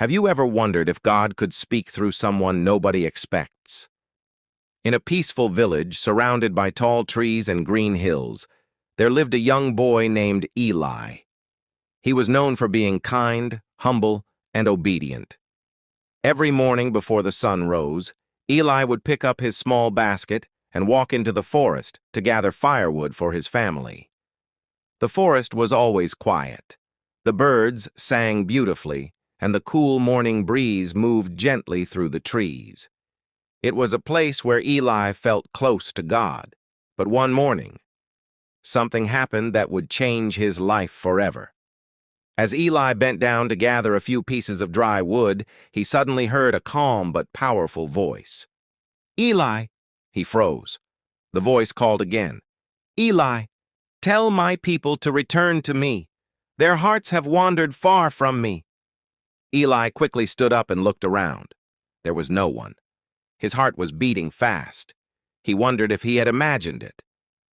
Have you ever wondered if God could speak through someone nobody expects? In a peaceful village surrounded by tall trees and green hills, there lived a young boy named Eli. He was known for being kind, humble, and obedient. Every morning before the sun rose, Eli would pick up his small basket and walk into the forest to gather firewood for his family. The forest was always quiet. The birds sang beautifully, and the cool morning breeze moved gently through the trees. It was a place where Eli felt close to God. But one morning, something happened that would change his life forever. As Eli bent down to gather a few pieces of dry wood, he suddenly heard a calm but powerful voice. "Eli!" He froze. The voice called again. "Eli, tell my people to return to me. Their hearts have wandered far from me." Eli quickly stood up and looked around. There was no one. His heart was beating fast. He wondered if he had imagined it.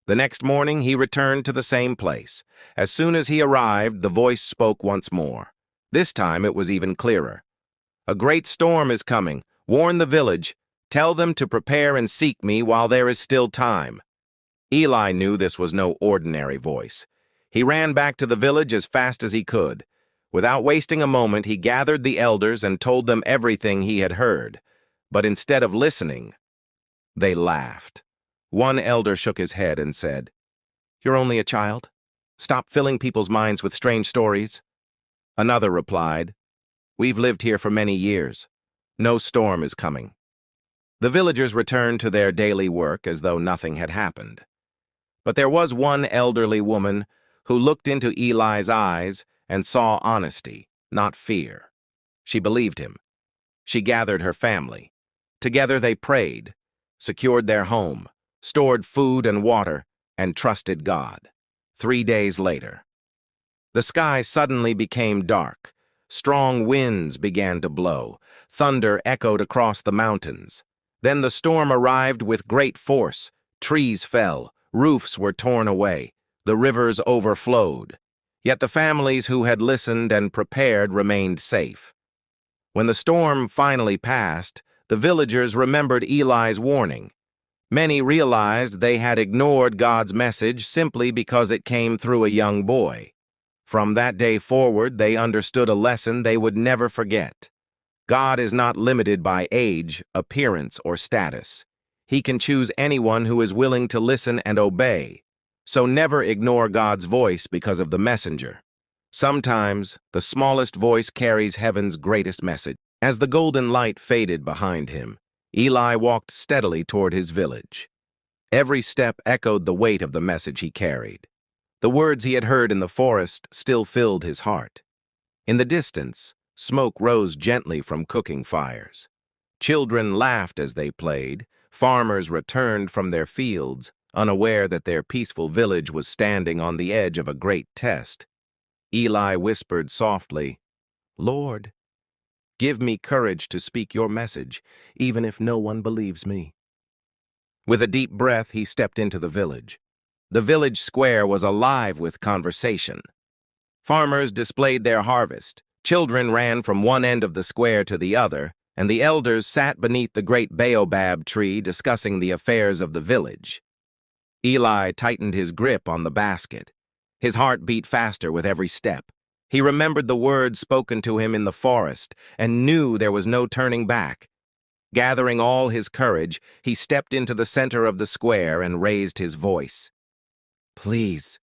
The next morning he returned to the same place. As soon as he arrived, the voice spoke once more. This time it was even clearer. "A great storm is coming. Warn the village. Tell them to prepare and seek me while there is still time." Eli knew this was no ordinary voice. He ran back to the village as fast as he could. Without wasting a moment, he gathered the elders and told them everything he had heard. But instead of listening, they laughed. One elder shook his head and said, "You're only a child. Stop filling people's minds with strange stories." Another replied, "We've lived here for many years. No storm is coming." The villagers returned to their daily work as though nothing had happened. But there was one elderly woman who looked into Eli's eyes and saw honesty, not fear. She believed him. She gathered her family. Together they prayed, secured their home, stored food and water, and trusted God. 3 days later, the sky suddenly became dark. Strong winds began to blow. Thunder echoed across the mountains. Then the storm arrived with great force. Trees fell, roofs were torn away, the rivers overflowed. Yet the families who had listened and prepared remained safe. When the storm finally passed, the villagers remembered Eli's warning. Many realized they had ignored God's message simply because it came through a young boy. From that day forward, they understood a lesson they would never forget. God is not limited by age, appearance, or status. He can choose anyone who is willing to listen and obey. So never ignore God's voice because of the messenger. Sometimes, the smallest voice carries heaven's greatest message. As the golden light faded behind him, Eli walked steadily toward his village. Every step echoed the weight of the message he carried. The words he had heard in the forest still filled his heart. In the distance, smoke rose gently from cooking fires. Children laughed as they played. Farmers returned from their fields, unaware that their peaceful village was standing on the edge of a great test. Eli whispered softly, "Lord, give me courage to speak your message, even if no one believes me." With a deep breath, he stepped into the village. The village square was alive with conversation. Farmers displayed their harvest. Children ran from one end of the square to the other, and the elders sat beneath the great baobab tree discussing the affairs of the village. Eli tightened his grip on the basket. His heart beat faster with every step. He remembered the words spoken to him in the forest and knew there was no turning back. Gathering all his courage, he stepped into the center of the square and raised his voice. "Please,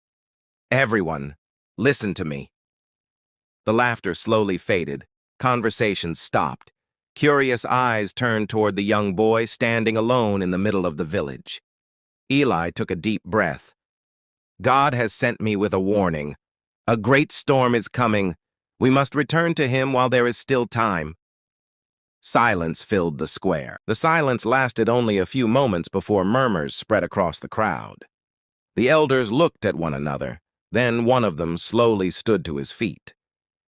everyone, listen to me." The laughter slowly faded. Conversations stopped. Curious eyes turned toward the young boy standing alone in the middle of the village. Eli took a deep breath. "God has sent me with a warning. A great storm is coming. We must return to him while there is still time." Silence filled the square. The silence lasted only a few moments before murmurs spread across the crowd. The elders looked at one another. Then one of them slowly stood to his feet.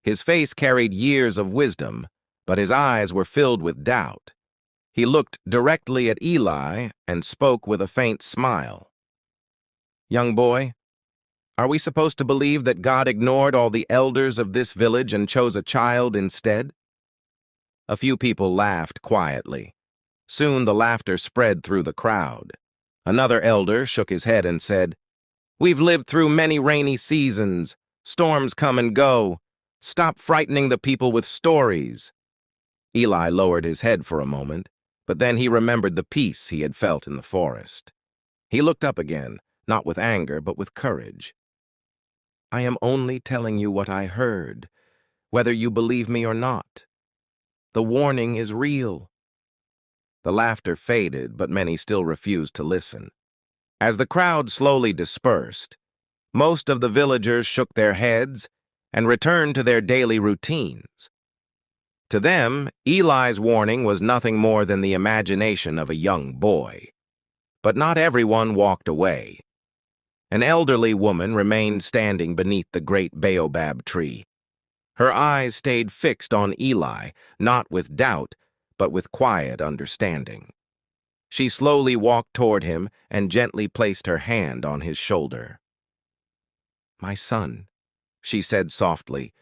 His face carried years of wisdom, but his eyes were filled with doubt. He looked directly at Eli and spoke with a faint smile. "Young boy, are we supposed to believe that God ignored all the elders of this village and chose a child instead?" A few people laughed quietly. Soon the laughter spread through the crowd. Another elder shook his head and said, "We've lived through many rainy seasons. Storms come and go. Stop frightening the people with stories." Eli lowered his head for a moment, but then he remembered the peace he had felt in the forest. He looked up again, not with anger, but with courage. "I am only telling you what I heard, whether you believe me or not. The warning is real." The laughter faded, but many still refused to listen. As the crowd slowly dispersed, most of the villagers shook their heads and returned to their daily routines. To them, Eli's warning was nothing more than the imagination of a young boy. But not everyone walked away. An elderly woman remained standing beneath the great baobab tree. Her eyes stayed fixed on Eli, not with doubt, but with quiet understanding. She slowly walked toward him and gently placed her hand on his shoulder. "My son," she said softly,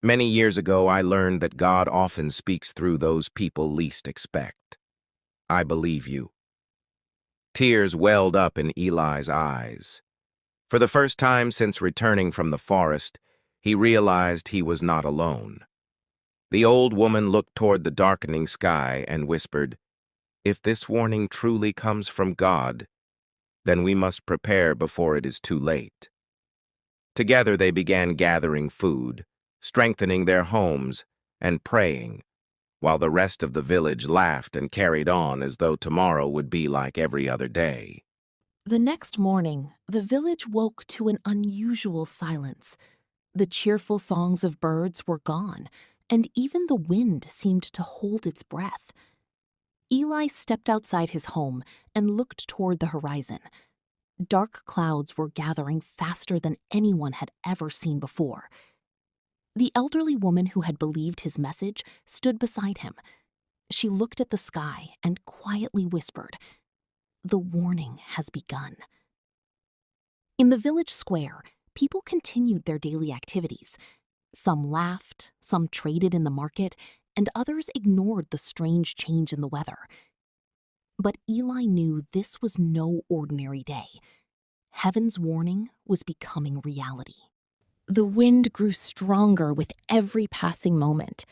"many years ago I learned that God often speaks through those people least expect. I believe you." Tears welled up in Eli's eyes. For the first time since returning from the forest, he realized he was not alone. The old woman looked toward the darkening sky and whispered, "If this warning truly comes from God, then we must prepare before it is too late." Together they began gathering food, strengthening their homes, and praying, while the rest of the village laughed and carried on as though tomorrow would be like every other day. The next morning, the village woke to an unusual silence. The cheerful songs of birds were gone, and even the wind seemed to hold its breath. Eli stepped outside his home and looked toward the horizon. Dark clouds were gathering faster than anyone had ever seen before. The elderly woman who had believed his message stood beside him. She looked at the sky and quietly whispered, "The warning has begun." In the village square, people continued their daily activities. Some laughed, some traded in the market, and others ignored the strange change in the weather. But Eli knew this was no ordinary day. Heaven's warning was becoming reality. The wind grew stronger with every passing moment.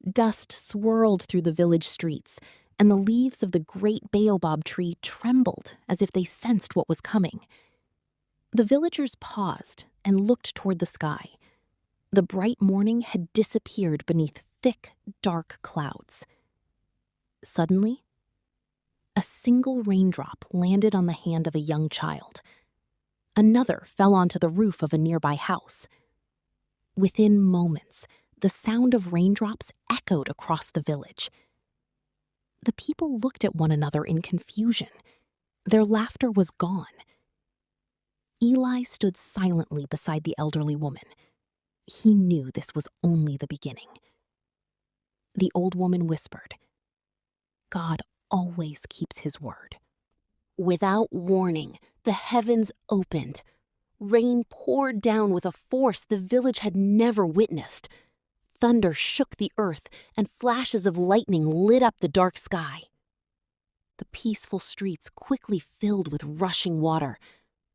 Dust swirled through the village streets, and the leaves of the great baobab tree trembled as if they sensed what was coming. The villagers paused and looked toward the sky. The bright morning had disappeared beneath thick, dark clouds. Suddenly, a single raindrop landed on the hand of a young child. Another fell onto the roof of a nearby house. Within moments, the sound of raindrops echoed across the village. The people looked at one another in confusion. Their laughter was gone. Eli stood silently beside the elderly woman. He knew this was only the beginning. The old woman whispered, "God always keeps his word." Without warning, the heavens opened. Rain poured down with a force the village had never witnessed. Thunder shook the earth, and flashes of lightning lit up the dark sky. The peaceful streets quickly filled with rushing water.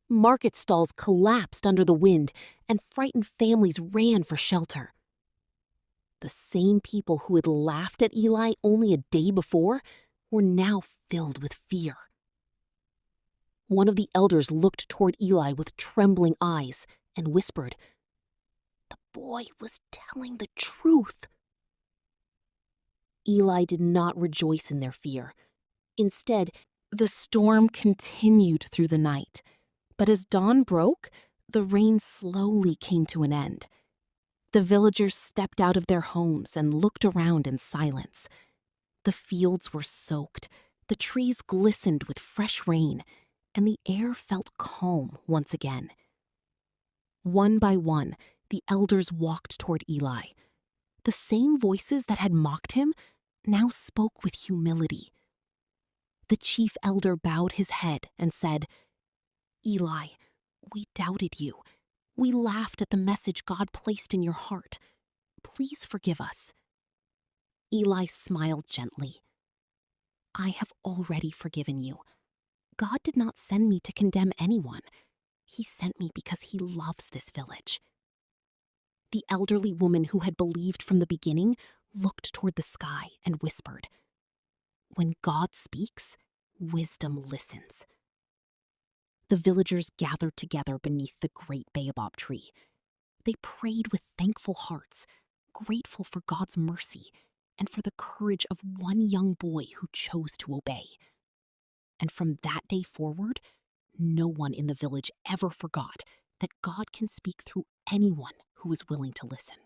Market stalls collapsed under the wind, and frightened families ran for shelter. The same people who had laughed at Eli only a day before were now filled with fear. One of the elders looked toward Eli with trembling eyes and whispered, "The boy was telling the truth." Eli did not rejoice in their fear. Instead, the storm continued through the night. But as dawn broke, the rain slowly came to an end. The villagers stepped out of their homes and looked around in silence. The fields were soaked, the trees glistened with fresh rain, and the air felt calm once again. One by one, the elders walked toward Eli. The same voices that had mocked him now spoke with humility. The chief elder bowed his head and said, "Eli, we doubted you. We laughed at the message God placed in your heart. Please forgive us." Eli smiled gently. I have already forgiven you. God did not send me to condemn anyone. He sent me because he loves this village. The elderly woman who had believed from the beginning looked toward the sky and whispered, When God speaks, wisdom listens. The villagers gathered together beneath the great baobab tree. They prayed with thankful hearts, grateful for God's mercy and for the courage of one young boy who chose to obey. And from that day forward, no one in the village ever forgot that God can speak through anyone who is willing to listen.